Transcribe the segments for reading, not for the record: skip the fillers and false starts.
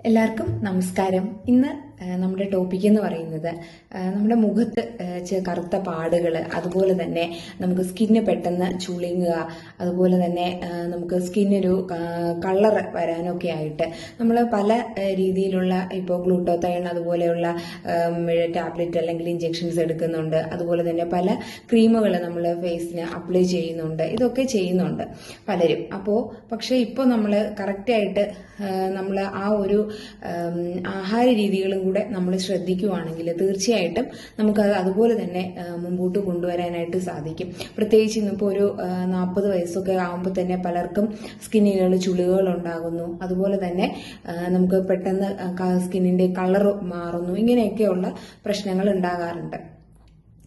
എല്ലാവർക്കും നമസ്കാരം. ഇന്ന് നമ്മുടെ ടോപ്പിക് എന്ന് പറയുന്നത് നമ്മുടെ മുഖത്ത് കറുത്ത പാടുകൾ, അതുപോലെ തന്നെ നമുക്ക് സ്കിന്ന് പെട്ടെന്ന് ചുളിങ്ങുക, അതുപോലെ തന്നെ നമുക്ക് സ്കിന്നൊരു കളർ വരാനൊക്കെ ആയിട്ട് നമ്മൾ പല രീതിയിലുള്ള ഇപ്പോൾ ഗ്ലൂട്ടോതയോൺ അതുപോലെയുള്ള ടാബ്ലറ്റ് അല്ലെങ്കിൽ ഇഞ്ചെക്ഷൻസ് എടുക്കുന്നുണ്ട്. അതുപോലെ തന്നെ പല ക്രീമുകൾ നമ്മൾ ഫേസിന് അപ്ലൈ ചെയ്യുന്നുണ്ട്. ഇതൊക്കെ ചെയ്യുന്നുണ്ട് പലരും. പക്ഷേ ഇപ്പോൾ നമ്മൾ കറക്റ്റായിട്ട് നമ്മൾ ആ ഒരു ആഹാര രീതികളും കൂടെ നമ്മൾ ശ്രദ്ധിക്കുകയാണെങ്കിൽ തീർച്ചയായിട്ടും നമുക്കത് അതുപോലെ തന്നെ മുമ്പോട്ട് കൊണ്ടുവരാനായിട്ട് സാധിക്കും. പ്രത്യേകിച്ച് ഇന്നിപ്പോൾ ഒരു 40 വയസ്സൊക്കെ ആകുമ്പോൾ തന്നെ പലർക്കും സ്കിന്നുകൾ ചുളിവുകൾ ഉണ്ടാകുന്നു. അതുപോലെ തന്നെ നമുക്ക് പെട്ടെന്ന് സ്കിന്നിന്റെ കളർ മാറുന്നു. ഇങ്ങനെയൊക്കെയുള്ള പ്രശ്നങ്ങൾ ഉണ്ടാകാറുണ്ട്.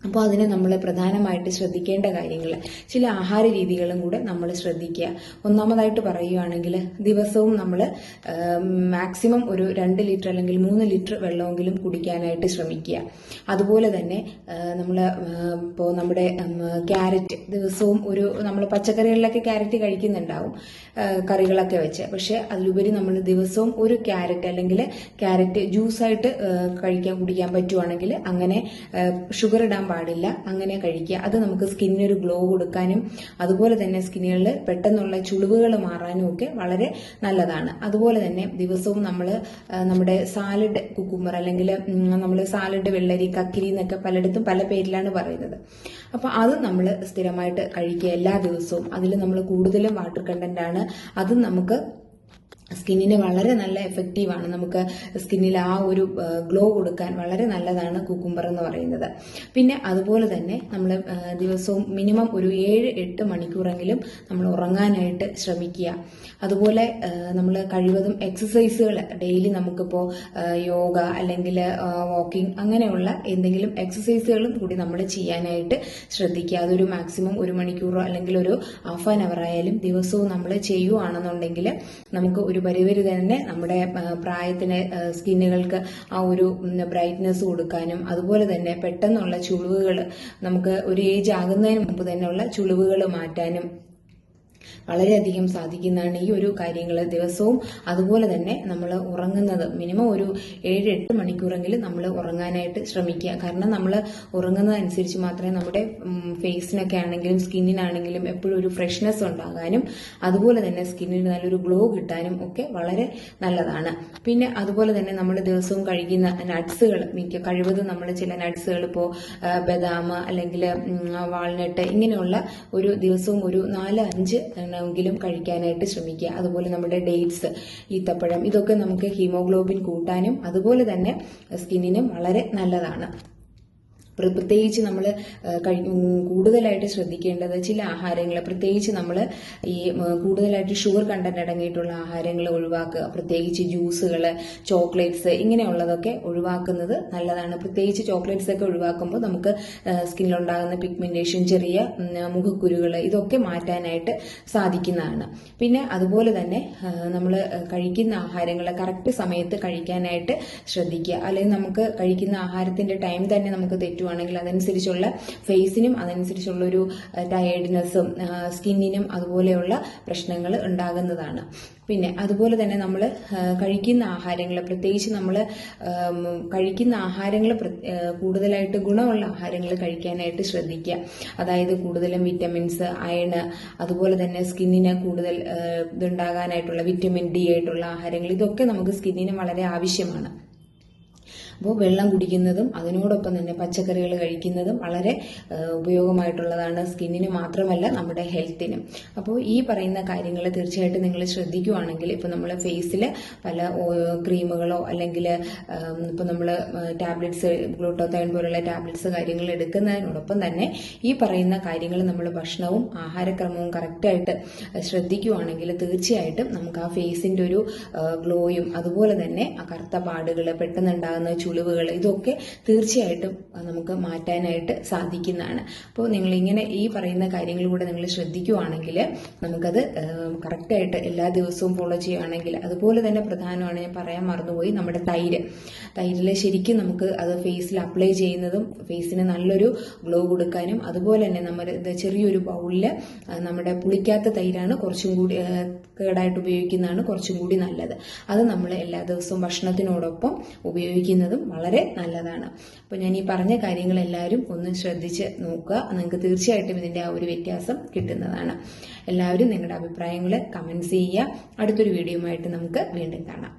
അപ്പോൾ അതിന് നമ്മൾ പ്രധാനമായിട്ട് ശ്രദ്ധിക്കേണ്ട കാര്യങ്ങൾ, ചില ആഹാര രീതികളും കൂടെ നമ്മൾ ശ്രദ്ധിക്കുക. ഒന്നാമതായിട്ട് പറയുകയാണെങ്കിൽ ദിവസവും നമ്മൾ മാക്സിമം ഒരു 2 ലിറ്റർ അല്ലെങ്കിൽ 3 ലിറ്റർ വെള്ളമെങ്കിലും കുടിക്കാനായിട്ട് ശ്രമിക്കുക. അതുപോലെ തന്നെ നമ്മൾ ഇപ്പോൾ നമ്മുടെ ക്യാരറ്റ് ദിവസവും നമ്മൾ പച്ചക്കറികളിലൊക്കെ ക്യാരറ്റ് കഴിക്കുന്നുണ്ടാവും, കറികളൊക്കെ വെച്ച്. പക്ഷെ അതിലുപരി നമ്മൾ ദിവസവും ഒരു ക്യാരറ്റ് അല്ലെങ്കിൽ ക്യാരറ്റ് ജ്യൂസായിട്ട് കുടിക്കാൻ പറ്റുവാണെങ്കിൽ അങ്ങനെ ഷുഗർ ഇടാൻ പാടില്ല, അങ്ങനെ കഴിക്കുക. അത് നമുക്ക് സ്കിന്നിനൊരു ഗ്ലോ കൊടുക്കാനും അതുപോലെ തന്നെ സ്കിന്നുകളിൽ പെട്ടെന്നുള്ള ചുളിവുകൾ മാറാനും ഒക്കെ വളരെ നല്ലതാണ്. അതുപോലെ തന്നെ ദിവസവും നമ്മൾ നമ്മുടെ സാലഡ് കുക്കുംബർ അല്ലെങ്കിൽ നമ്മൾ സാലഡ് വെള്ളരി, കക്കിരി എന്നൊക്കെ പലയിടത്തും പല പേരിലാണ് പറയുന്നത്. അപ്പൊ അത് നമ്മൾ സ്ഥിരമായിട്ട് കഴിക്കുക എല്ലാ ദിവസവും. അതിൽ നമ്മൾ കൂടുതലും വാട്ടർ കണ്ടന്റ് ആണ്. അതും നമുക്ക് സ്കിന്നിന് വളരെ നല്ല എഫക്റ്റീവാണ്. നമുക്ക് സ്കിന്നിൽ ആ ഒരു ഗ്ലോ കൊടുക്കാൻ വളരെ നല്ലതാണ് കുക്കുംബർ എന്ന് പറയുന്നത്. പിന്നെ അതുപോലെ തന്നെ നമ്മൾ ദിവസവും മിനിമം ഒരു 7-8 മണിക്കൂറെങ്കിലും നമ്മൾ ഉറങ്ങാനായിട്ട് ശ്രമിക്കുക. അതുപോലെ നമ്മൾ കഴിവതും എക്സസൈസുകൾ ഡെയിലി നമുക്കിപ്പോൾ യോഗ അല്ലെങ്കിൽ വാക്കിംഗ് അങ്ങനെയുള്ള എന്തെങ്കിലും എക്സസൈസുകളും കൂടി നമ്മൾ ചെയ്യാനായിട്ട് ശ്രദ്ധിക്കുക. അതൊരു മാക്സിമം 1 മണിക്കൂറോ അല്ലെങ്കിൽ ഒരു ഹാഫ് ആൻ അവർ ആയാലും ദിവസവും നമ്മൾ ചെയ്യുകയാണെന്നുണ്ടെങ്കിൽ നമുക്ക് ഒരു പരിവരി തന്നെ നമ്മുടെ പ്രായത്തിന് സ്കിന്നുകൾക്ക് ആ ഒരു ബ്രൈറ്റ്നെസ് കൊടുക്കാനും അതുപോലെ തന്നെ പെട്ടെന്നുള്ള ചുളിവുകൾ നമുക്ക് ഒരു ഏജ് ആകുന്നതിന് മുമ്പ് തന്നെയുള്ള ചുളിവുകൾ മാറ്റാനും വളരെയധികം സാധിക്കുന്നതാണ് ഈ ഒരു കാര്യങ്ങൾ. ദിവസവും അതുപോലെ തന്നെ നമ്മൾ ഉറങ്ങുന്നത് മിനിമം ഒരു 7-8 മണിക്കൂറെങ്കിലും നമ്മൾ ഉറങ്ങാനായിട്ട് ശ്രമിക്കുക. കാരണം നമ്മൾ ഉറങ്ങുന്നതനുസരിച്ച് മാത്രമേ നമ്മുടെ ഫേസിനൊക്കെ ആണെങ്കിലും സ്കിന്നിനാണെങ്കിലും എപ്പോഴും ഒരു ഫ്രഷ്നെസ് ഉണ്ടാകാനും അതുപോലെ തന്നെ സ്കിന്നിന് നല്ലൊരു ഗ്ലോ കിട്ടാനും ഒക്കെ വളരെ നല്ലതാണ്. പിന്നെ അതുപോലെ തന്നെ നമ്മൾ ദിവസവും കഴിക്കുന്ന നട്ട്സുകൾ കഴിവതും നമ്മൾ ചില നട്ട്സുകൾ ഇപ്പോൾ ബദാം അല്ലെങ്കിൽ വാൾനട്ട് ഇങ്ങനെയുള്ള ഒരു ദിവസവും ഒരു 4-5 എങ്കിലും കഴിക്കാനായിട്ട് ശ്രമിക്കുക. അതുപോലെ നമ്മുടെ ഡേറ്റ്സ്, ഈത്തപ്പഴം, ഇതൊക്കെ നമുക്ക് ഹീമോഗ്ലോബിൻ കൂട്ടാനും അതുപോലെ തന്നെ സ്കിന്നിനും വളരെ നല്ലതാണ്. പ്രത്യേകിച്ച് നമ്മൾ കൂടുതലായിട്ട് ശ്രദ്ധിക്കേണ്ടത് ചില ആഹാരങ്ങൾ, പ്രത്യേകിച്ച് നമ്മൾ ഈ കൂടുതലായിട്ട് ഷുഗർ കണ്ടന്റ് അടങ്ങിയിട്ടുള്ള ആഹാരങ്ങൾ ഒഴിവാക്കുക. പ്രത്യേകിച്ച് ജ്യൂസുകൾ, ചോക്ലേറ്റ്സ് ഇങ്ങനെയുള്ളതൊക്കെ ഒഴിവാക്കുന്നത് നല്ലതാണ്. പ്രത്യേകിച്ച് ചോക്ലേറ്റ്സ് ഒക്കെ ഒഴിവാക്കുമ്പോൾ നമുക്ക് സ്കിന്നിലുണ്ടാകുന്ന പിഗ്മെന്റേഷൻ, ചെറിയ മുഖക്കുരുകൾ ഇതൊക്കെ മാറ്റാനായിട്ട് സാധിക്കുന്നതാണ്. പിന്നെ അതുപോലെ തന്നെ നമ്മൾ കഴിക്കുന്ന ആഹാരങ്ങൾ കറക്റ്റ് സമയത്ത് കഴിക്കാനായിട്ട് ശ്രദ്ധിക്കുക. അല്ലെങ്കിൽ നമുക്ക് കഴിക്കുന്ന ആഹാരത്തിന്റെ ടൈം തന്നെ നമുക്ക് തെറ്റുവാണെങ്കിൽ അതനുസരിച്ചുള്ള ഫേസിനും അതനുസരിച്ചുള്ള ഒരു ടയേർഡ്നെസ്സും സ്കിന്നിനും അതുപോലെയുള്ള പ്രശ്നങ്ങൾ ഉണ്ടാകുന്നതാണ്. പിന്നെ അതുപോലെ തന്നെ നമ്മൾ കഴിക്കുന്ന ആഹാരങ്ങൾ, പ്രത്യേകിച്ച് നമ്മൾ കഴിക്കുന്ന ആഹാരങ്ങൾ കൂടുതലായിട്ട് ഗുണമുള്ള ആഹാരങ്ങൾ കഴിക്കാനായിട്ട് ശ്രദ്ധിക്കുക. അതായത് കൂടുതലും വിറ്റമിൻസ്, അയൺ, അതുപോലെ തന്നെ സ്കിന്നിന് കൂടുതൽ ഇതുണ്ടാകാനായിട്ടുള്ള വിറ്റമിൻ ഡി ആയിട്ടുള്ള ആഹാരങ്ങൾ, ഇതൊക്കെ നമുക്ക് സ്കിന്നിന് വളരെ ആവശ്യമാണ്. അപ്പോൾ വെള്ളം കുടിക്കുന്നതും അതിനോടൊപ്പം തന്നെ പച്ചക്കറികൾ കഴിക്കുന്നതും വളരെ ഉപയോഗമായിട്ടുള്ളതാണ് സ്കിന്നിന് മാത്രമല്ല നമ്മുടെ ഹെൽത്തിനും. അപ്പോൾ ഈ പറയുന്ന കാര്യങ്ങൾ തീർച്ചയായിട്ടും നിങ്ങൾ ശ്രദ്ധിക്കുകയാണെങ്കിൽ ഇപ്പോൾ നമ്മൾ ഫേസിൽ പല ക്രീമുകളോ അല്ലെങ്കിൽ ഇപ്പോൾ നമ്മൾ ടാബ്ലറ്റ്സ്, ഗ്ലൂട്ടോതയോൺ പോലുള്ള ടാബ്ലറ്റ്സ് കാര്യങ്ങൾ എടുക്കുന്നതിനോടൊപ്പം തന്നെ ഈ പറയുന്ന കാര്യങ്ങൾ നമ്മൾ ഭക്ഷണവും ആഹാരക്രമവും കറക്റ്റായിട്ട് ശ്രദ്ധിക്കുകയാണെങ്കിൽ തീർച്ചയായിട്ടും നമുക്ക് ആ ഫേസിന്റെ ഒരു ഗ്ലോയും അതുപോലെ തന്നെ ആ കറുത്ത പാടുകൾ, പെട്ടെന്നുണ്ടാകുന്ന ചുളിവുകൾ ഇതൊക്കെ തീർച്ചയായിട്ടും നമുക്ക് മാറ്റാനായിട്ട് സാധിക്കുന്നതാണ്. അപ്പോൾ നിങ്ങൾ ഇങ്ങനെ ഈ പറയുന്ന കാര്യങ്ങൾ കൂടെ നിങ്ങൾ ശ്രദ്ധിക്കുകയാണെങ്കിൽ നമുക്കത് കറക്റ്റായിട്ട് എല്ലാ ദിവസവും ഫോളോ ചെയ്യുകയാണെങ്കിൽ, അതുപോലെ തന്നെ പ്രധാനമാണ്, ഞാൻ പറയാൻ മറന്നുപോയി, നമ്മുടെ തൈരിൽ ശരിക്കും നമുക്ക് അത് ഫേസിൽ അപ്ലൈ ചെയ്യുന്നതും ഫേസിന് നല്ലൊരു ഗ്ലോ കൊടുക്കാനും അതുപോലെ തന്നെ നമ്മുടെ ചെറിയൊരു ബൗളിൽ നമ്മുടെ പുളിക്കാത്ത തൈരാണ് കുറച്ചും കൂടി കേടായിട്ട് ഉപയോഗിക്കുന്നതാണ് കുറച്ചും കൂടി നല്ലത്. അത് നമ്മൾ എല്ലാ ദിവസവും ഭക്ഷണത്തിനോടൊപ്പം ഉപയോഗിക്കുന്നതും വളരെ നല്ലതാണ്. അപ്പോൾ ഞാൻ ഈ പറഞ്ഞ കാര്യങ്ങൾ എല്ലാവരും ഒന്ന് ശ്രദ്ധിച്ച് നോക്കുക. നിങ്ങൾക്ക് തീർച്ചയായിട്ടും ഇതിന്റെ ആ ഒരു വ്യത്യാസം കിട്ടുന്നതാണ്. എല്ലാവരും നിങ്ങളുടെ അഭിപ്രായങ്ങൾ കമന്റ്സ് ചെയ്യുക. അടുത്തൊരു വീഡിയോയുമായിട്ട് നമുക്ക് വീണ്ടും കാണാം.